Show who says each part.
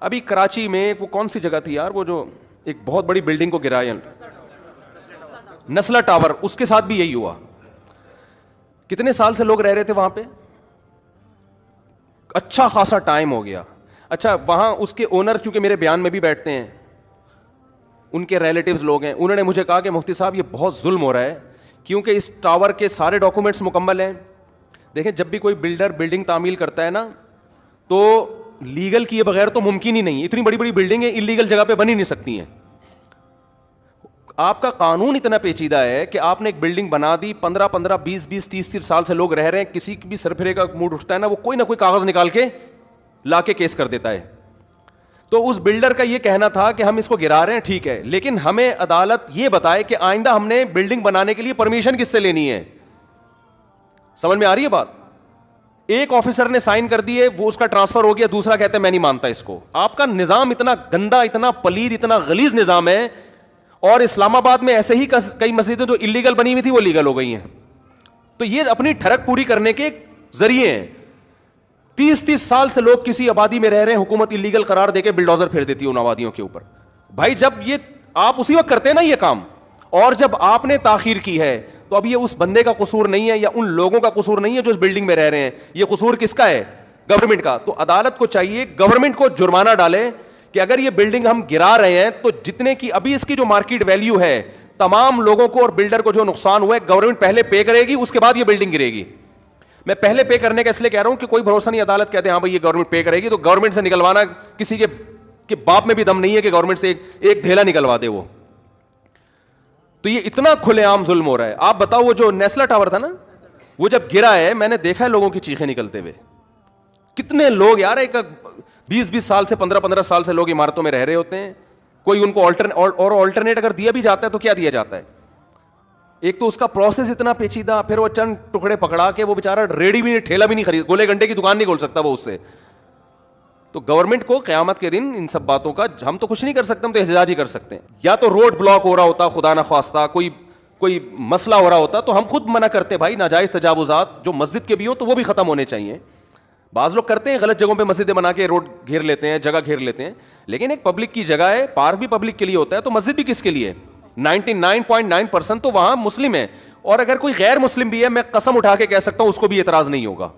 Speaker 1: ابھی کراچی میں وہ کون سی جگہ تھی یار, وہ جو ایک بہت بڑی بلڈنگ کو گرایا, نسلا ٹاور, اس کے ساتھ بھی یہی ہوا. کتنے سال سے لوگ رہ رہے تھے وہاں پہ, اچھا خاصا ٹائم ہو گیا. اچھا وہاں اس کے اونر چونکہ میرے بیان میں بھی بیٹھتے ہیں, ان کے ریلیٹیوز لوگ ہیں, انہوں نے مجھے کہا کہ مفتی صاحب یہ بہت ظلم ہو رہا ہے کیونکہ اس ٹاور کے سارے ڈاکومنٹس مکمل ہیں. دیکھیں جب بھی کوئی بلڈر بلڈنگ تعمیل کرتا ہے نا تو لیگل کیے بغیر تو ممکن ہی نہیں. اتنی بڑی بڑی بلڈنگیں انلیگل جگہ پہ بن ہی نہیں سکتی ہیں. آپ کا قانون اتنا پیچیدہ ہے کہ آپ نے ایک بلڈنگ بنا دی, 15 20 30 سال سے لوگ رہ رہے ہیں, کسی بھی سرفرے کا موڈ اٹھتا ہے نا وہ کوئی نہ کوئی کاغذ نکال کے لا کے کیس کر دیتا ہے. تو اس بلڈر کا یہ کہنا تھا کہ ہم اس کو گرا رہے ہیں ٹھیک ہے, لیکن ہمیں عدالت یہ بتائے کہ آئندہ ہم نے بلڈنگ بنانے کے لیے پرمیشن کس سے لینی ہے. سمجھ میں آ رہی ہے بات؟ ایک آفیسر نے سائن کر دیے, وہ اس کا ٹرانسفر ہو گیا, دوسرا کہتا ہے میں نہیں مانتا اس کو. آپ کا نظام اتنا گندا, اتنا پلید, اتنا غلیظ نظام ہے. اور اسلام آباد میں ایسے ہی کئی مسجدیں جو انلیگل بنی ہوئی تھی وہ لیگل ہو گئی ہیں. تو یہ اپنی ٹھڑک پوری کرنے کے ذریعے ہیں. 30 سال سے لوگ کسی آبادی میں رہ رہے ہیں, حکومت انلیگل قرار دے کے بلڈوزر پھیر دیتی ہے ان آبادیوں کے اوپر. بھائی جب یہ آپ اسی وقت کرتے ہیں نا یہ کام, اور جب آپ نے تاخیر کی ہے تو اب یہ اس بندے کا قصور نہیں ہے یا ان لوگوں کا قصور نہیں ہے جو اس بلڈنگ میں رہ رہے ہیں, یہ قصور کس کا ہے؟ گورنمنٹ کا. تو عدالت کو چاہیے گورنمنٹ کو جرمانہ ڈالے کہ اگر یہ بلڈنگ ہم گرا رہے ہیں تو جتنے کی ابھی اس کی جو مارکیٹ ویلیو ہے, تمام لوگوں کو اور بلڈر کو جو نقصان ہوا ہے گورنمنٹ پہلے پے کرے گی, اس کے بعد یہ بلڈنگ گرے گی. میں پہلے پے کرنے کا اس لیے کہہ رہا ہوں کہ کوئی بھروسہ نہیں, عدالت کہتے ہیں ہاں بھائی یہ گورنمنٹ پے کرے گی, تو گورنمنٹ سے نکلوانا کسی کے باپ میں بھی دم نہیں ہے کہ گورنمنٹ سے ایک دھیلا نکلوا دے وہ. تو یہ اتنا کھلے عام ظلم ہو رہا ہے. آپ بتاؤ وہ جو نیسلا ٹاور تھا نا, وہ جب گرا ہے میں نے دیکھا ہے لوگوں کی چیخیں نکلتے ہوئے. کتنے لوگ یار, ایک 20 سال سے 15 سال سے لوگ عمارتوں میں رہ رہے ہوتے ہیں. کوئی ان کو آلٹرنیٹ اگر دیا بھی جاتا ہے تو کیا دیا جاتا ہے؟ ایک تو اس کا پروسیس اتنا پیچیدہ, پھر وہ چند ٹکڑے پکڑا کے وہ بیچارہ ریڈی بھی نہیں, ٹھیلا بھی نہیں خرید, گولے گھنٹے کی دکان نہیں کھول سکتا وہ اس سے. تو گورنمنٹ کو قیامت کے دن ان سب باتوں کا ہم تو کچھ نہیں کر سکتے, ہم تو احتجاج ہی کر سکتے ہیں. یا تو روڈ بلاک ہو رہا ہوتا خدا نہ خواستہ, کوئی مسئلہ ہو رہا ہوتا تو ہم خود منع کرتے بھائی ناجائز تجاوزات جو مسجد کے بھی ہو تو وہ بھی ختم ہونے چاہیے. بعض لوگ کرتے ہیں غلط جگہوں پہ مسجدیں بنا کے روڈ گھیر لیتے ہیں, جگہ گھیر لیتے ہیں, لیکن ایک پبلک کی جگہ ہے, پارک بھی پبلک کے لیے ہوتا ہے, تو مسجد بھی کس کے لیے؟ 99.9% تو وہاں مسلم ہے, اور اگر کوئی غیر مسلم بھی ہے میں قسم اٹھا کے کہہ سکتا ہوں اس کو بھی اعتراض نہیں ہوگا.